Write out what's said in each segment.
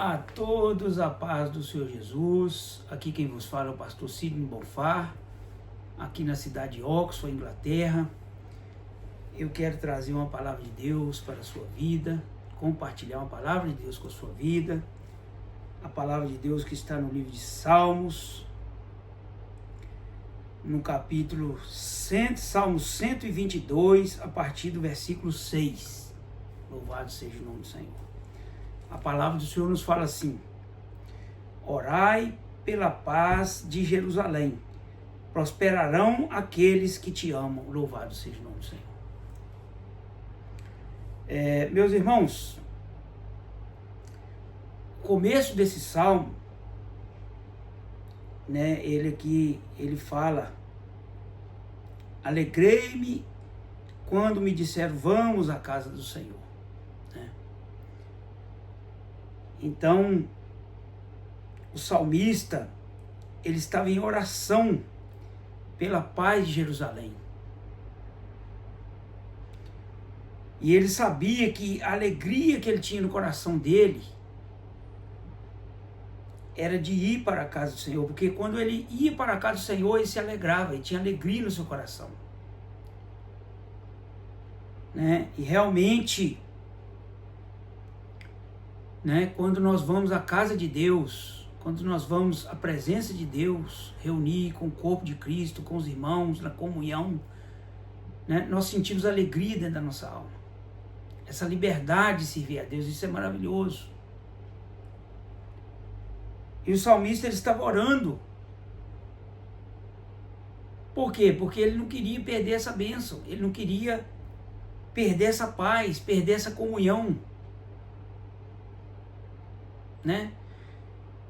A todos a paz do Senhor Jesus. Aqui quem vos fala é o pastor Sidney Bonfá, aqui na cidade de Oxford, Inglaterra. Eu quero trazer uma palavra de Deus para a sua vida, compartilhar uma palavra de Deus com a sua vida. A palavra de Deus que está no livro de Salmos, no capítulo Salmo 122, a partir do versículo 6. Louvado seja o nome do Senhor. A palavra do Senhor nos fala assim: orai pela paz de Jerusalém, prosperarão aqueles que te amam. Louvado seja o nome do Senhor. Meus irmãos, o começo desse salmo, ele fala: alegrei-me quando me disseram, vamos à casa do Senhor. Então, o salmista, ele estava em oração pela paz de Jerusalém. E ele sabia que a alegria que ele tinha no coração dele era de ir para a casa do Senhor, porque quando ele ia para a casa do Senhor, ele se alegrava, ele tinha alegria no seu coração. E realmente, quando nós vamos à casa de Deus, quando nós vamos à presença de Deus, reunir com o corpo de Cristo, com os irmãos, na comunhão, nós sentimos alegria dentro da nossa alma. Essa liberdade de servir a Deus, isso é maravilhoso. E o salmista, ele estava orando. Por quê? Porque ele não queria perder essa bênção, ele não queria perder essa paz, perder essa comunhão.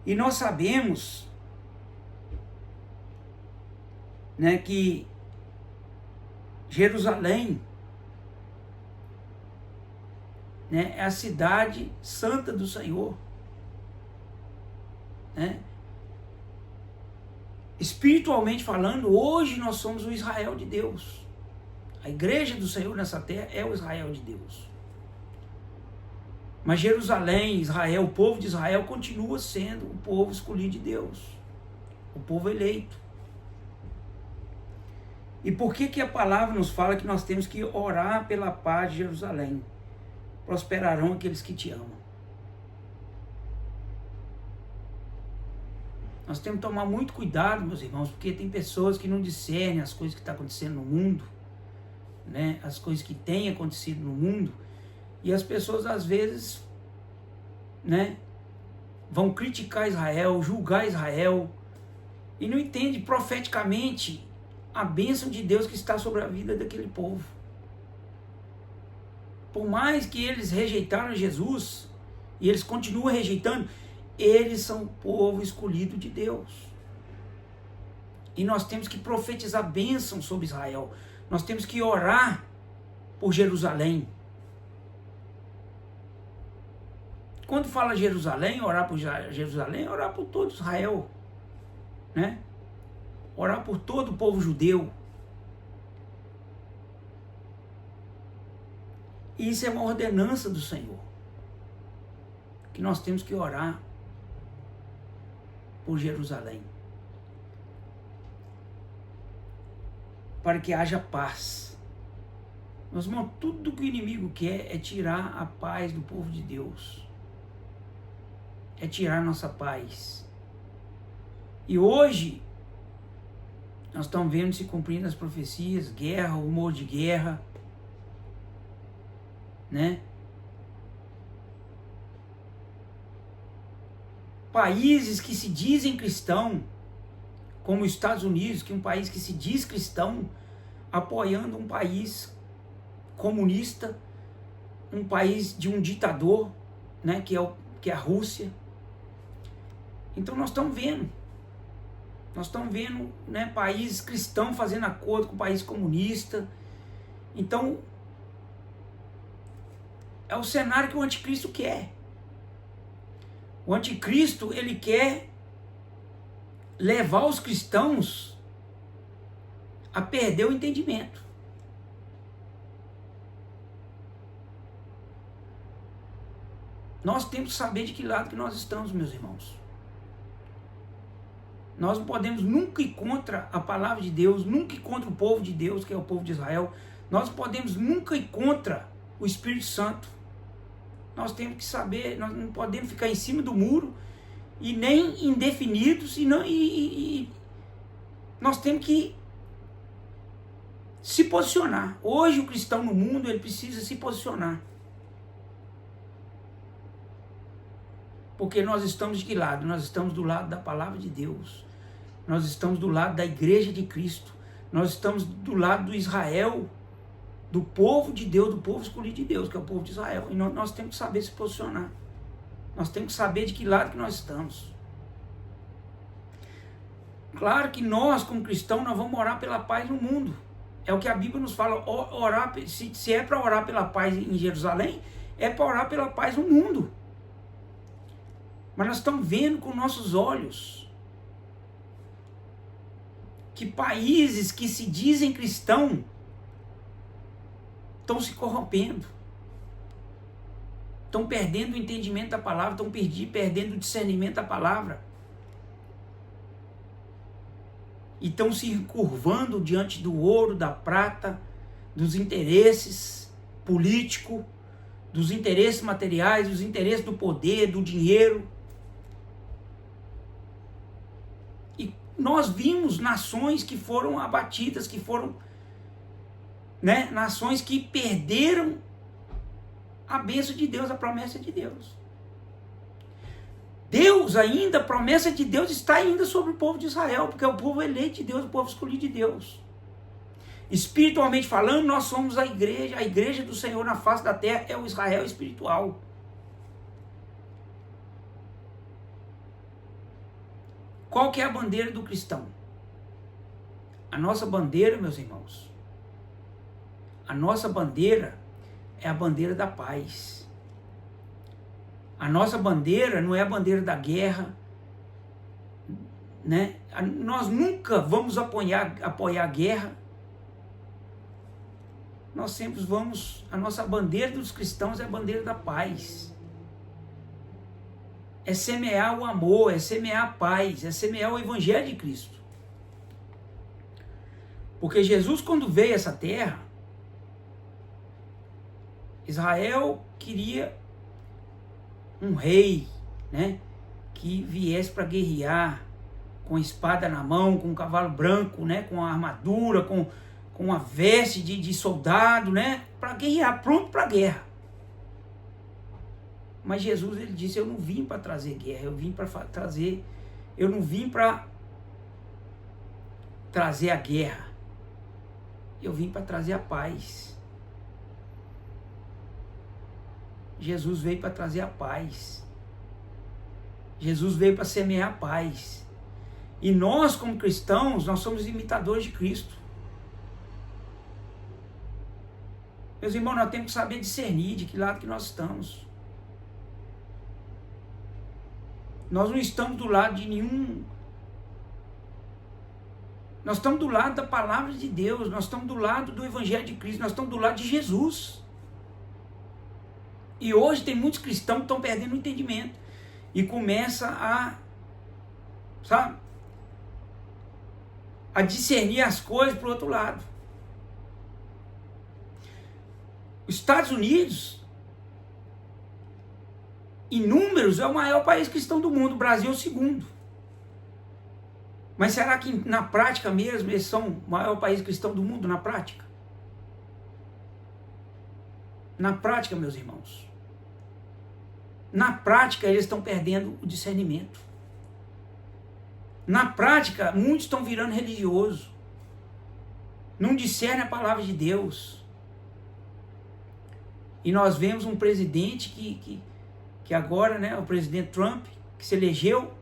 E nós sabemos que Jerusalém é a cidade santa do Senhor. Espiritualmente falando, hoje nós somos o Israel de Deus. A igreja do Senhor nessa terra é o Israel de Deus. Mas Jerusalém, Israel, o povo de Israel continua sendo o povo escolhido de Deus, o povo eleito. E por que a palavra nos fala que nós temos que orar pela paz de Jerusalém? Prosperarão aqueles que te amam. Nós temos que tomar muito cuidado, meus irmãos, porque tem pessoas que não discernem as coisas que estão acontecendo no mundo, as coisas que têm acontecido no mundo. E as pessoas, às vezes, vão criticar Israel, julgar Israel, e não entendem profeticamente a bênção de Deus que está sobre a vida daquele povo. Por mais que eles rejeitaram Jesus, e eles continuam rejeitando, eles são o povo escolhido de Deus. E nós temos que profetizar bênção sobre Israel. Nós temos que orar por Jerusalém. Quando fala Jerusalém, orar por Jerusalém, orar por todo Israel, orar por todo o povo judeu. E isso é uma ordenança do Senhor, que nós temos que orar por Jerusalém, para que haja paz. Meus irmãos, tudo que o inimigo quer é tirar a paz do povo de Deus. É tirar nossa paz. E hoje, nós estamos vendo se cumprindo as profecias, guerra, rumor de guerra, Países que se dizem cristão, como os Estados Unidos, que é um país que se diz cristão, apoiando um país comunista, um país de um ditador, que é a Rússia. Então nós estamos vendo, países cristãos fazendo acordo com o país comunista. Então, é o cenário que o anticristo quer. O anticristo, ele quer levar os cristãos a perder o entendimento. Nós temos que saber de que lado que nós estamos, meus irmãos. Nós não podemos nunca ir contra a palavra de Deus, nunca ir contra o povo de Deus, que é o povo de Israel. Nós não podemos nunca ir contra o Espírito Santo. Nós temos que saber, nós não podemos ficar em cima do muro e nem indefinidos, nós temos que se posicionar. Hoje o cristão no mundo, ele precisa se posicionar. Porque nós estamos de que lado? Nós estamos do lado da palavra de Deus. Nós estamos do lado da igreja de Cristo. Nós estamos do lado do Israel, do povo de Deus, do povo escolhido de Deus, que é o povo de Israel. E nós temos que saber se posicionar. Nós temos que saber de que lado que nós estamos. Claro que nós, como cristãos, nós vamos orar pela paz no mundo. É o que a Bíblia nos fala. Orar, se é para orar pela paz em Jerusalém, é para orar pela paz no mundo. Mas nós estamos vendo com nossos olhos que países que se dizem cristãos estão se corrompendo, estão perdendo o entendimento da palavra, estão perdendo o discernimento da palavra, e estão se curvando diante do ouro, da prata, dos interesses políticos, dos interesses materiais, dos interesses do poder, do dinheiro. E nós vimos nações que foram abatidas, que foram, nações que perderam a bênção de Deus, a promessa de Deus. Deus ainda, a promessa de Deus está ainda sobre o povo de Israel, porque é o povo eleito de Deus, o povo escolhido de Deus. Espiritualmente falando, nós somos a igreja do Senhor na face da terra é o Israel espiritual. Qual que é a bandeira do cristão? A nossa bandeira, meus irmãos, a nossa bandeira é a bandeira da paz. A nossa bandeira não é a bandeira da guerra, Nós nunca vamos apoiar a guerra. Nós sempre vamos, a nossa bandeira dos cristãos é a bandeira da paz. É semear o amor, é semear a paz, é semear o evangelho de Cristo. Porque Jesus, quando veio a essa terra, Israel queria um rei, que viesse para guerrear, com a espada na mão, com um cavalo branco, com a armadura, com a veste de soldado, para guerrear, pronto para a guerra. Mas Jesus, ele disse, eu não vim para trazer guerra, eu não vim para trazer a guerra, eu vim para trazer a paz. Jesus veio para trazer a paz. Jesus veio para semear a paz. E nós, como cristãos, nós somos imitadores de Cristo. Meus irmãos, nós temos que saber discernir de que lado que nós estamos. Nós não estamos do lado de nenhum... Nós estamos do lado da palavra de Deus, nós estamos do lado do evangelho de Cristo, nós estamos do lado de Jesus. E hoje tem muitos cristãos que estão perdendo o entendimento. E começa a discernir as coisas para o outro lado. Os Estados Unidos, em números, é o maior país cristão do mundo. O Brasil é o segundo. Mas será que na prática mesmo eles são o maior país cristão do mundo? Na prática? Na prática, meus irmãos. Na prática, eles estão perdendo o discernimento. Na prática, muitos estão virando religioso. Não discernem a palavra de Deus. E nós vemos um presidente que agora, o presidente Trump, que se elegeu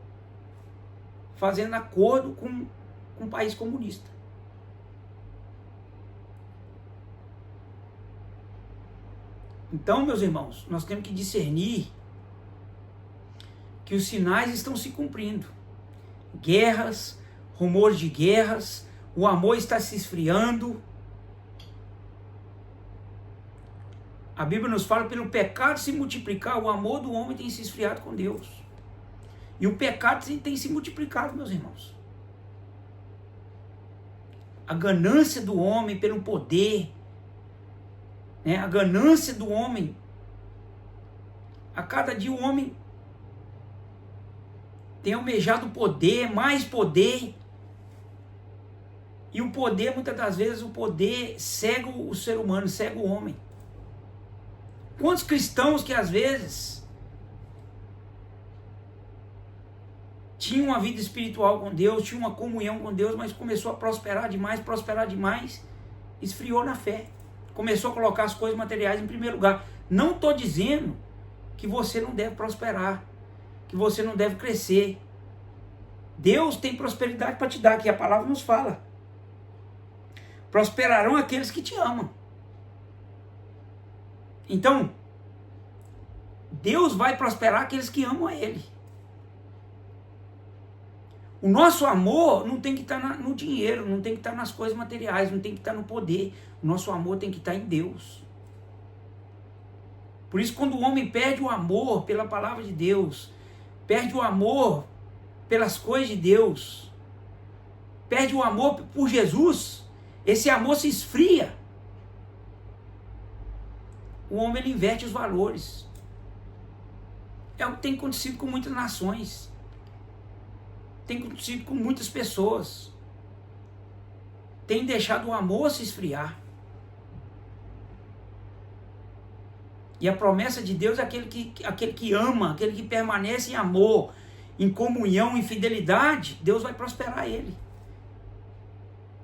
fazendo acordo com um país comunista. Então, meus irmãos, nós temos que discernir que os sinais estão se cumprindo. Guerras, rumores de guerras, o amor está se esfriando. A Bíblia nos fala, pelo pecado se multiplicar, o amor do homem tem se esfriado com Deus. E o pecado tem se multiplicado, meus irmãos. A ganância do homem pelo poder, né? A ganância do homem. A cada dia o homem tem almejado poder, mais poder. E o poder, muitas das vezes, o poder cega o ser humano, cega o homem. Quantos cristãos que às vezes tinham uma vida espiritual com Deus, tinham uma comunhão com Deus, mas começou a prosperar demais, esfriou na fé. Começou a colocar as coisas materiais em primeiro lugar. Não estou dizendo que você não deve prosperar, que você não deve crescer. Deus tem prosperidade para te dar, que a palavra nos fala. Prosperarão aqueles que te amam. Então, Deus vai prosperar aqueles que amam a Ele. O nosso amor não tem que estar no dinheiro, não tem que estar nas coisas materiais, não tem que estar no poder. O nosso amor tem que estar em Deus. Por isso, quando o homem perde o amor pela palavra de Deus, perde o amor pelas coisas de Deus, perde o amor por Jesus, esse amor se esfria. O homem ele inverte os valores. É o que tem acontecido com muitas nações. Tem acontecido com muitas pessoas. Tem deixado o amor se esfriar. E a promessa de Deus é aquele que ama, aquele que permanece em amor, em comunhão, em fidelidade, Deus vai prosperar ele.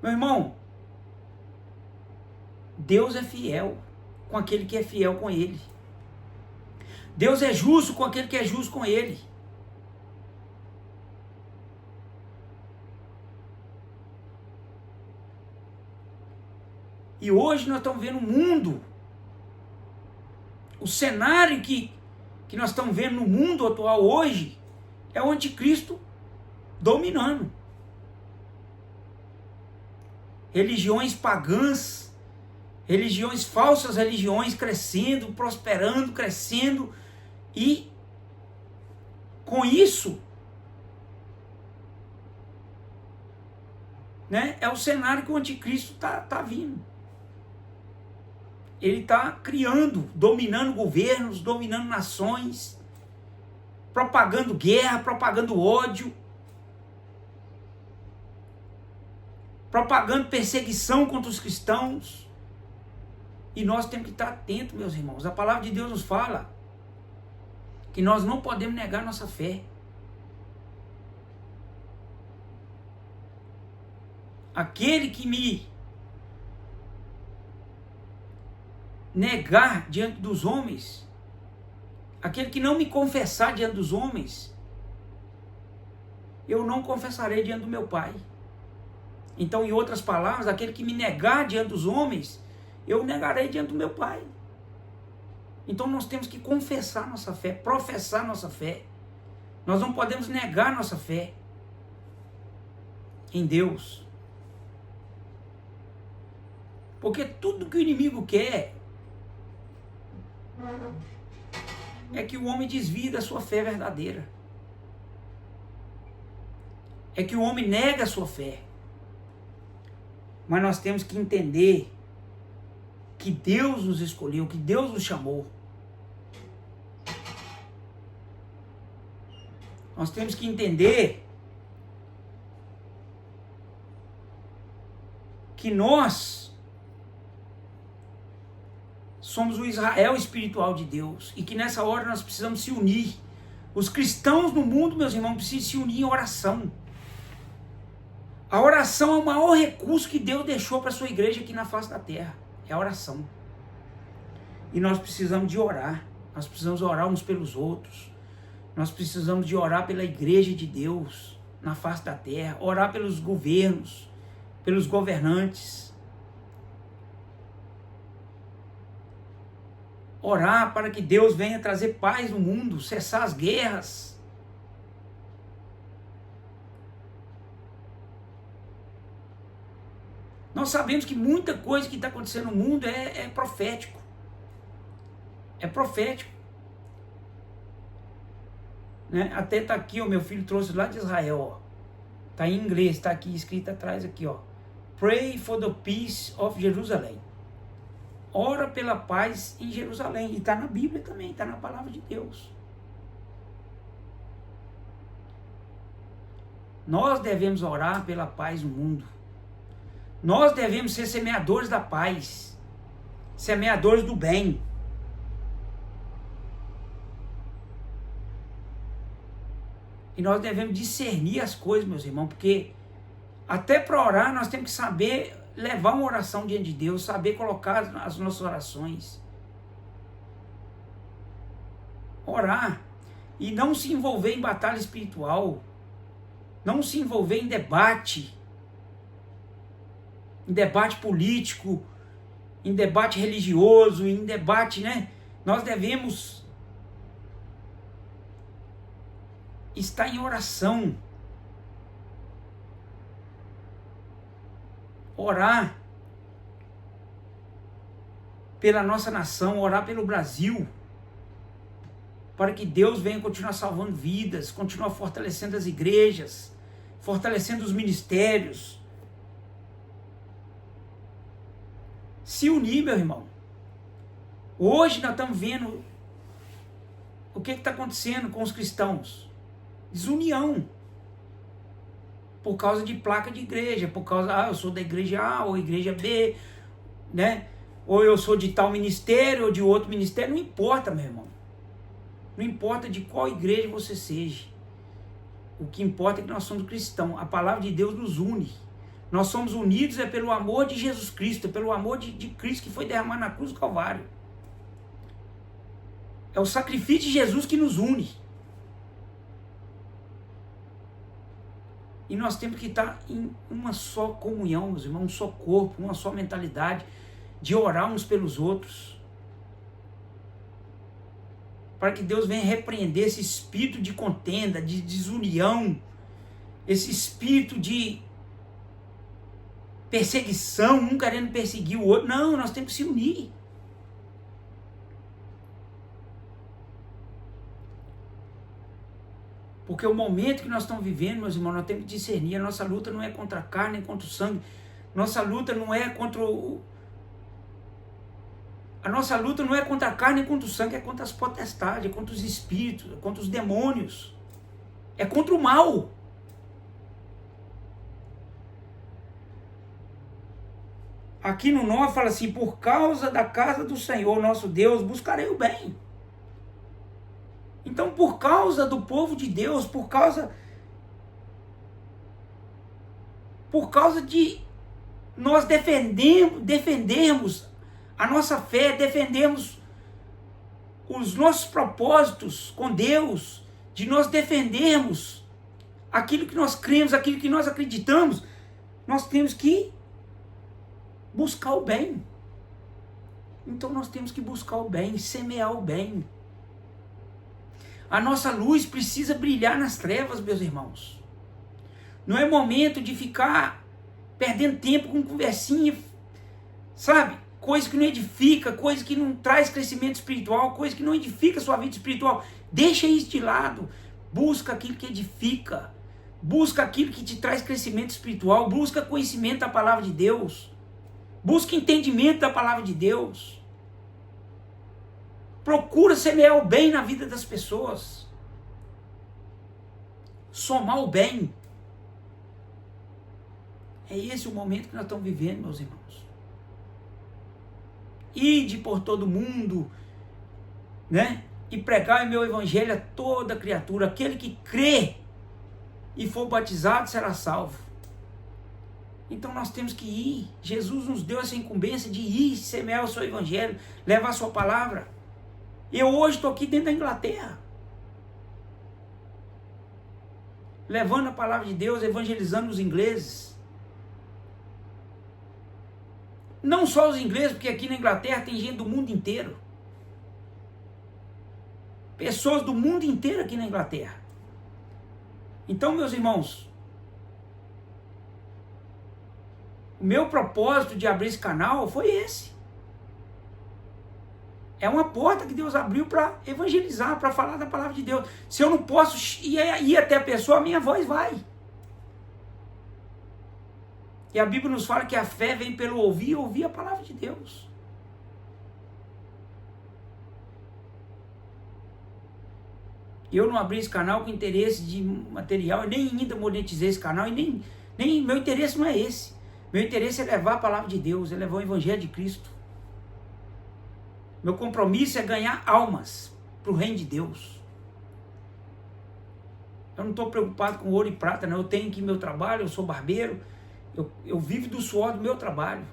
Meu irmão, Deus é fiel com aquele que é fiel com ele. Deus é justo com aquele que é justo com ele. E hoje nós estamos vendo o mundo, o cenário que nós estamos vendo no mundo atual hoje, é o anticristo dominando. Religiões pagãs, religiões falsas, religiões crescendo, prosperando, crescendo, e com isso, né, é o cenário que o anticristo tá vindo. Ele está criando, dominando governos, dominando nações, propagando guerra, propagando ódio, propagando perseguição contra os cristãos. E nós temos que estar atentos, meus irmãos. A palavra de Deus nos fala que nós não podemos negar nossa fé. Aquele que me negar diante dos homens, aquele que não me confessar diante dos homens, eu não confessarei diante do meu Pai. Então, em outras palavras, aquele que me negar diante dos homens, eu negarei diante do meu Pai. Então nós temos que confessar nossa fé, professar nossa fé. Nós não podemos negar nossa fé em Deus. Porque tudo que o inimigo quer é que o homem desvie da sua fé verdadeira. É que o homem nega a sua fé. Mas nós temos que entender que Deus nos escolheu, que Deus nos chamou. Nós temos que entender que nós somos o Israel espiritual de Deus e que nessa hora nós precisamos se unir. Os cristãos no mundo, meus irmãos, precisam se unir em oração. A oração é o maior recurso que Deus deixou para a sua igreja aqui na face da terra. É a oração. E nós precisamos de orar. Nós precisamos orar uns pelos outros. Nós precisamos de orar pela igreja de Deus na face da terra. Orar pelos governos, pelos governantes. Orar para que Deus venha trazer paz no mundo, cessar as guerras. Nós sabemos que muita coisa que está acontecendo no mundo é profético. É profético. Né? Até tá aqui, ó, meu filho trouxe lá de Israel, ó. Tá em inglês, tá aqui escrito atrás aqui, ó. Pray for the peace of Jerusalem. Ora pela paz em Jerusalém. E está na Bíblia também, está na palavra de Deus. Nós devemos orar pela paz no mundo. Nós devemos ser semeadores da paz. Semeadores do bem. E nós devemos discernir as coisas, meus irmãos, porque até para orar nós temos que saber levar uma oração diante de Deus, saber colocar as nossas orações. Orar. E não se envolver em batalha espiritual. Não se envolver em debate. Em debate político. Em debate religioso. Em debate, né? Nós devemos estar em oração. Orar pela nossa nação, orar pelo Brasil, para que Deus venha continuar salvando vidas, continuar fortalecendo as igrejas, fortalecendo os ministérios. Se unir, meu irmão. Hoje nós estamos vendo o que está acontecendo com os cristãos. Desunião. Por causa de placa de igreja, por causa, eu sou da igreja A ou igreja B, né? Ou eu sou de tal ministério ou de outro ministério, não importa, meu irmão. Não importa de qual igreja você seja. O que importa é que nós somos cristãos. A palavra de Deus nos une. Nós somos unidos pelo amor de Jesus Cristo, pelo amor de Cristo que foi derramado na cruz do Calvário. É o sacrifício de Jesus que nos une. E nós temos que estar em uma só comunhão, meus irmãos, um só corpo, uma só mentalidade, de orar uns pelos outros. Para que Deus venha repreender esse espírito de contenda, de desunião, esse espírito de perseguição, um querendo perseguir o outro. Não, nós temos que se unir. Porque o momento que nós estamos vivendo, meus irmãos, nós temos que discernir. A nossa luta não é contra a carne, nem contra o sangue. Nossa luta não é contra A nossa luta não é contra a carne, nem contra o sangue, é contra as potestades, é contra os espíritos, é contra os demônios. É contra o mal. Aqui no 9 fala assim, por causa da casa do Senhor, nosso Deus, buscarei o bem. Então, por causa do povo de Deus, por causa de nós defendermos a nossa fé, defendermos os nossos propósitos com Deus, de nós defendermos aquilo que nós cremos, aquilo que nós acreditamos, nós temos que buscar o bem. Então nós temos que buscar o bem, semear o bem. A nossa luz precisa brilhar nas trevas, meus irmãos. Não é momento de ficar perdendo tempo com conversinha, sabe? Coisa que não edifica, coisa que não traz crescimento espiritual, coisa que não edifica a sua vida espiritual. Deixa isso de lado. Busca aquilo que edifica. Busca aquilo que te traz crescimento espiritual. Busca conhecimento da palavra de Deus. Busca entendimento da palavra de Deus. Procura semear o bem na vida das pessoas. Somar o bem. É esse o momento que nós estamos vivendo, meus irmãos. Ide por todo mundo, né? E pregai o meu evangelho a toda criatura. Aquele que crê e for batizado será salvo. Então nós temos que ir. Jesus nos deu essa incumbência de ir semear o seu evangelho, levar a sua palavra. Eu hoje estou aqui dentro da Inglaterra, levando a palavra de Deus, evangelizando os ingleses. Não só os ingleses, porque aqui na Inglaterra tem gente do mundo inteiro. Pessoas do mundo inteiro aqui na Inglaterra. Então, meus irmãos, o meu propósito de abrir esse canal foi esse. É uma porta que Deus abriu para evangelizar, para falar da palavra de Deus. Se eu não posso ir até a pessoa, a minha voz vai. E a Bíblia nos fala que a fé vem pelo ouvir e ouvir a palavra de Deus. Eu não abri esse canal com interesse de material, e nem ainda monetizei esse canal, e nem meu interesse não é esse. Meu interesse é levar a palavra de Deus, é levar o evangelho de Cristo. Meu compromisso é ganhar almas para o reino de Deus. Eu não estou preocupado com ouro e prata, não. Eu tenho aqui meu trabalho, eu sou barbeiro, eu vivo do suor do meu trabalho.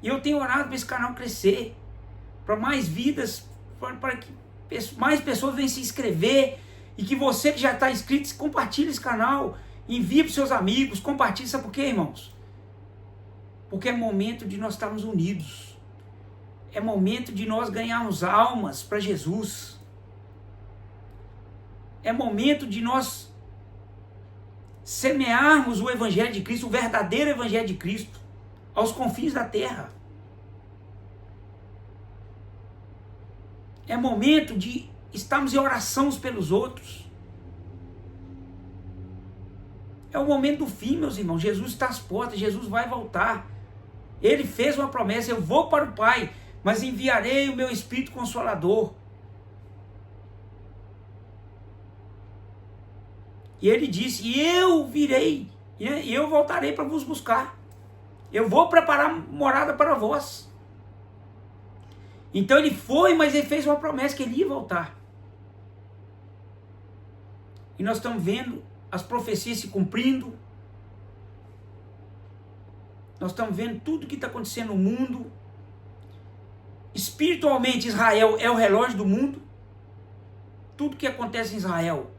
E eu tenho orado para esse canal crescer, para mais vidas, para que mais pessoas venham se inscrever, e que você que já está inscrito, compartilhe esse canal, envie para os seus amigos, compartilhe. Sabe por quê, irmãos? Porque é momento de nós estarmos unidos. É momento de nós ganharmos almas para Jesus. É momento de nós semearmos o evangelho de Cristo, o verdadeiro evangelho de Cristo, aos confins da terra. É momento de estarmos em oração uns pelos outros. É o momento do fim, meus irmãos. Jesus está às portas, Jesus vai voltar. Ele fez uma promessa: eu vou para o Pai, mas enviarei o meu Espírito Consolador. E ele disse: e eu virei, e eu voltarei para vos buscar. Eu vou preparar morada para vós. Então ele foi, mas ele fez uma promessa que ele ia voltar. E nós estamos vendo as profecias se cumprindo. Nós estamos vendo tudo o que está acontecendo no mundo. Espiritualmente, Israel é o relógio do mundo. Tudo que acontece em Israel,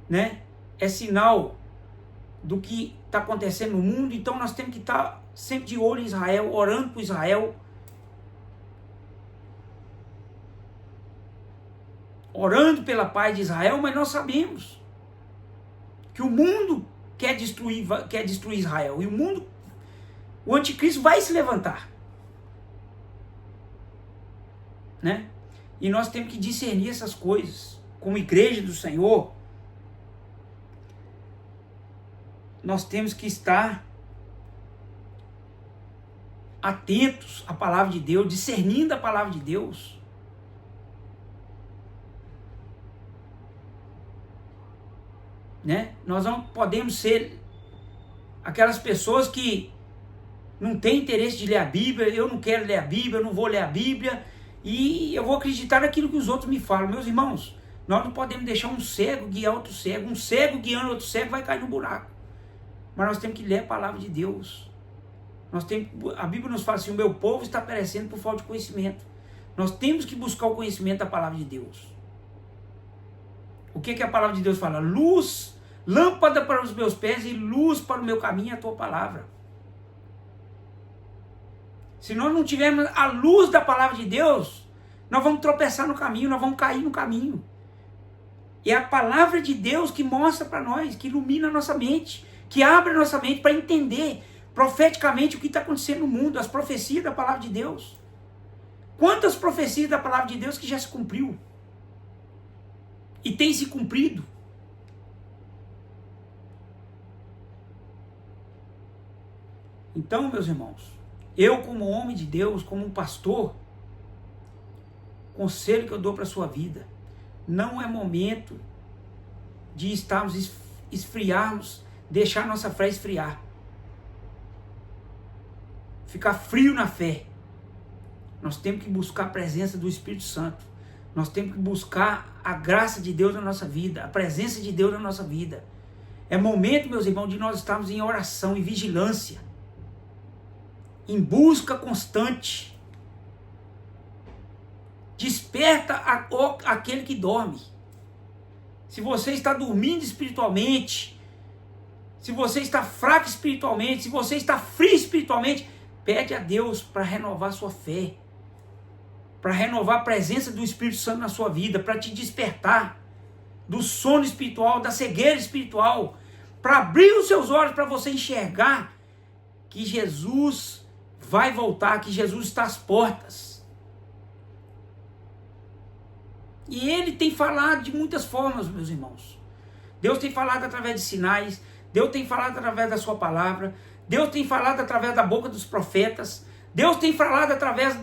né, é sinal do que está acontecendo no mundo. Então nós temos que estar sempre de olho em Israel, orando por Israel, orando pela paz de Israel. Mas nós sabemos que o mundo quer destruir Israel, e o anticristo vai se levantar, né? E nós temos que discernir essas coisas. Como igreja do Senhor, nós temos que estar atentos à palavra de Deus, discernindo a palavra de Deus. Né? Nós não podemos ser aquelas pessoas que não têm interesse de ler a Bíblia. Eu não quero ler a Bíblia, eu não vou ler a Bíblia, e eu vou acreditar naquilo que os outros me falam. Meus irmãos, nós não podemos deixar um cego guiar outro cego. Um cego guiando outro cego vai cair no buraco. Mas nós temos que ler a palavra de Deus. A Bíblia nos fala assim: o meu povo está perecendo por falta de conhecimento. Nós temos que buscar o conhecimento da palavra de Deus. O que a palavra de Deus fala? Luz, lâmpada para os meus pés e luz para o meu caminho é a tua palavra. Se nós não tivermos a luz da palavra de Deus, nós vamos tropeçar no caminho, nós vamos cair no caminho. E é a palavra de Deus que mostra para nós, que ilumina a nossa mente, que abre a nossa mente para entender profeticamente o que está acontecendo no mundo, as profecias da palavra de Deus. Quantas profecias da palavra de Deus que já se cumpriu e tem se cumprido? Então, meus irmãos, eu, como homem de Deus, como um pastor, conselho que eu dou para a sua vida: não é momento de esfriarmos, deixar nossa fé esfriar, ficar frio na fé. Nós temos que buscar a presença do Espírito Santo. Nós temos que buscar a graça de Deus na nossa vida, a presença de Deus na nossa vida. É momento, meus irmãos, de nós estarmos em oração, em vigilância, em busca constante. Desperta aquele que dorme. Se você está dormindo espiritualmente, se você está fraco espiritualmente, se você está frio espiritualmente, pede a Deus para renovar sua fé, para renovar a presença do Espírito Santo na sua vida, para te despertar do sono espiritual, da cegueira espiritual, para abrir os seus olhos para você enxergar que Jesus vai voltar, que Jesus está às portas. E Ele tem falado de muitas formas, meus irmãos. Deus tem falado através de sinais, Deus tem falado através da sua palavra, Deus tem falado através da boca dos profetas, Deus tem falado através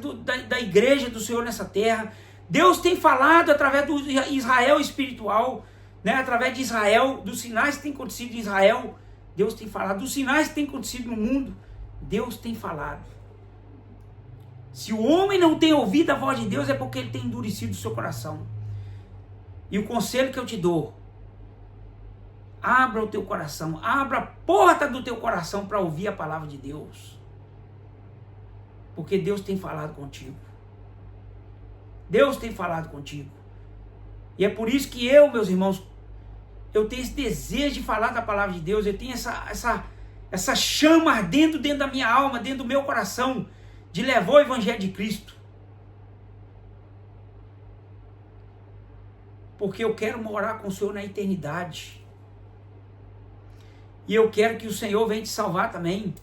da igreja do Senhor nessa terra, Deus tem falado através do Israel espiritual, né? Através de Israel, dos sinais que têm acontecido em Israel, Deus tem falado, dos sinais que têm acontecido no mundo, Deus tem falado. Se o homem não tem ouvido a voz de Deus, é porque ele tem endurecido o seu coração. E o conselho que eu te dou, abra o teu coração, abra a porta do teu coração para ouvir a palavra de Deus. Porque Deus tem falado contigo. Deus tem falado contigo. E é por isso que eu, meus irmãos, eu tenho esse desejo de falar da palavra de Deus, eu tenho essa chama ardendo dentro da minha alma, dentro do meu coração, de levar o evangelho de Cristo. Porque eu quero morar com o Senhor na eternidade. E eu quero que o Senhor venha te salvar também.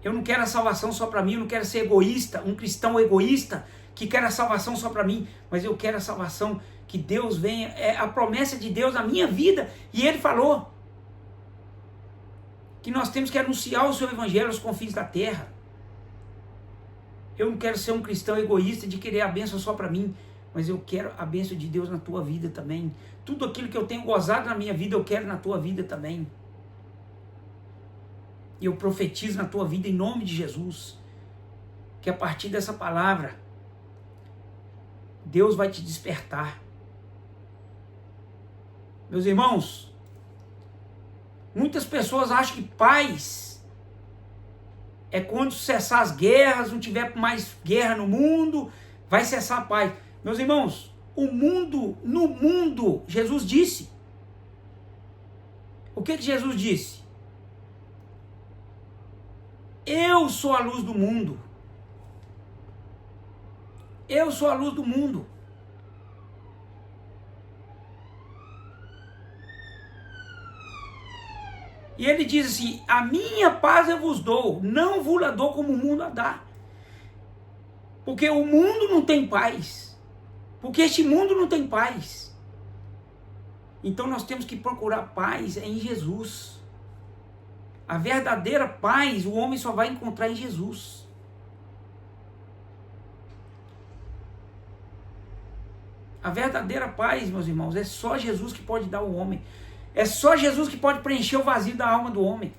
Eu não quero a salvação só para mim, eu não quero ser egoísta, um cristão egoísta que quer a salvação só para mim, mas eu quero a salvação que Deus venha, é a promessa de Deus na minha vida, e Ele falou que nós temos que anunciar o seu evangelho aos confins da terra. Eu não quero ser um cristão egoísta de querer a bênção só para mim, mas eu quero a bênção de Deus na tua vida também. Tudo aquilo que eu tenho gozado na minha vida, eu quero na tua vida também. E eu profetizo na tua vida em nome de Jesus, que a partir dessa palavra, Deus vai te despertar. Meus irmãos, muitas pessoas acham que paz é quando cessar as guerras, não tiver mais guerra no mundo, vai cessar a paz. Meus irmãos, no mundo, Jesus disse. O que Jesus disse? Eu sou a luz do mundo. Eu sou a luz do mundo. E ele diz assim, a minha paz eu vos dou, não vos la dou como o mundo a dá. Porque o mundo não tem paz. Porque este mundo não tem paz. Então nós temos que procurar paz em Jesus. A verdadeira paz o homem só vai encontrar em Jesus. A verdadeira paz, meus irmãos, é só Jesus que pode dar ao homem. É só Jesus que pode preencher o vazio da alma do homem.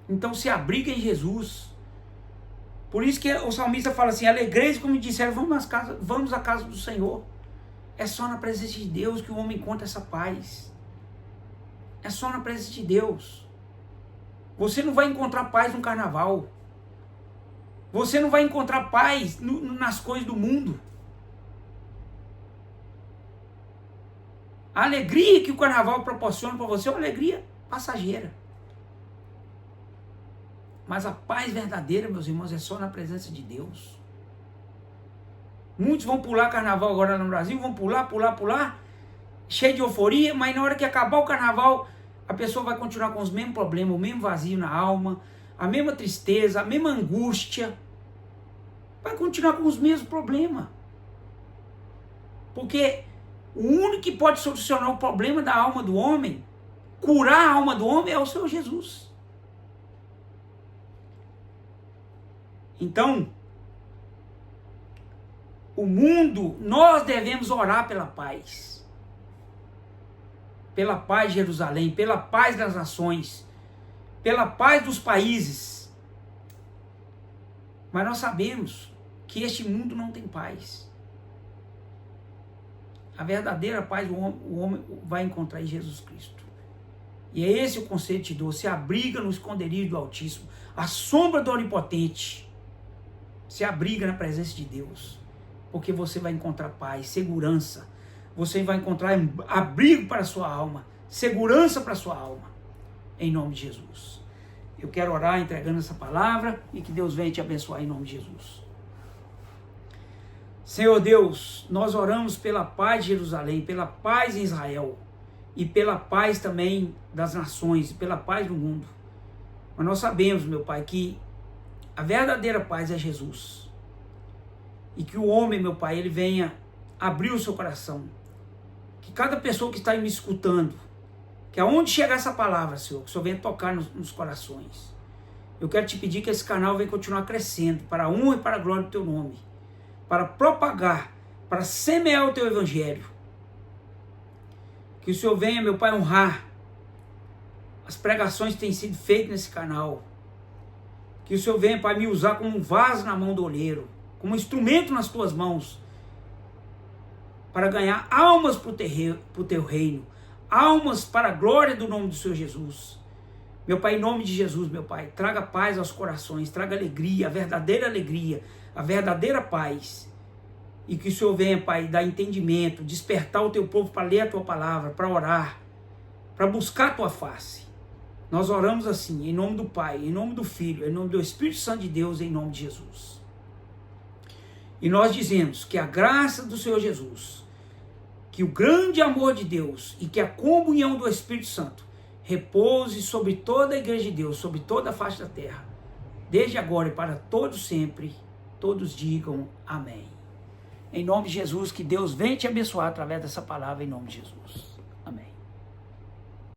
Então se abriga em Jesus. Por isso que o salmista fala assim, alegreis, como disseram, vamos à casa do Senhor. É só na presença de Deus que o homem encontra essa paz. É só na presença de Deus. Você não vai encontrar paz no carnaval. Você não vai encontrar paz nas coisas do mundo. A alegria que o carnaval proporciona para você é uma alegria passageira. Mas a paz verdadeira, meus irmãos, é só na presença de Deus. Muitos vão pular carnaval agora no Brasil, vão pular, cheio de euforia, mas na hora que acabar o carnaval, a pessoa vai continuar com os mesmos problemas, o mesmo vazio na alma, a mesma tristeza, a mesma angústia. Vai continuar com os mesmos problemas. Porque o único que pode solucionar o problema da alma do homem, curar a alma do homem, é o Senhor Jesus. Então, o mundo, nós devemos orar pela paz. Pela paz de Jerusalém, pela paz das nações, pela paz dos países. Mas nós sabemos que este mundo não tem paz. A verdadeira paz o homem vai encontrar em Jesus Cristo. E é esse o conselho que te dou. Se abriga no esconderijo do Altíssimo, a sombra do Onipotente. Se abriga na presença de Deus, porque você vai encontrar paz, segurança. Você vai encontrar abrigo para a sua alma, segurança para a sua alma, em nome de Jesus. Eu quero orar entregando essa palavra e que Deus venha te abençoar em nome de Jesus. Senhor Deus, nós oramos pela paz de Jerusalém, pela paz em Israel e pela paz também das nações, pela paz do mundo. Mas nós sabemos, meu Pai, que a verdadeira paz é Jesus. E que o homem, meu Pai, ele venha abrir o seu coração. Que cada pessoa que está aí me escutando, que aonde chegar essa palavra, Senhor, que o Senhor venha tocar nos corações. Eu quero te pedir que esse canal venha continuar crescendo, para a honra e para a glória do teu nome, para propagar, para semear o teu evangelho. Que o Senhor venha, meu Pai, honrar as pregações que têm sido feitas nesse canal. Que o Senhor venha, Pai, me usar como um vaso na mão do oleiro, como um instrumento nas tuas mãos, para ganhar almas para o teu reino, almas para a glória do nome do Senhor Jesus. Meu Pai, em nome de Jesus, meu Pai, traga paz aos corações, traga alegria, a verdadeira paz. E que o Senhor venha, Pai, dar entendimento, despertar o teu povo para ler a tua palavra, para orar, para buscar a tua face. Nós oramos assim, em nome do Pai, em nome do Filho, em nome do Espírito Santo de Deus, em nome de Jesus. E nós dizemos que a graça do Senhor Jesus, que o grande amor de Deus e que a comunhão do Espírito Santo repouse sobre toda a igreja de Deus, sobre toda a face da terra, desde agora e para todos sempre. Todos digam amém. Em nome de Jesus, que Deus venha te abençoar através dessa palavra, em nome de Jesus.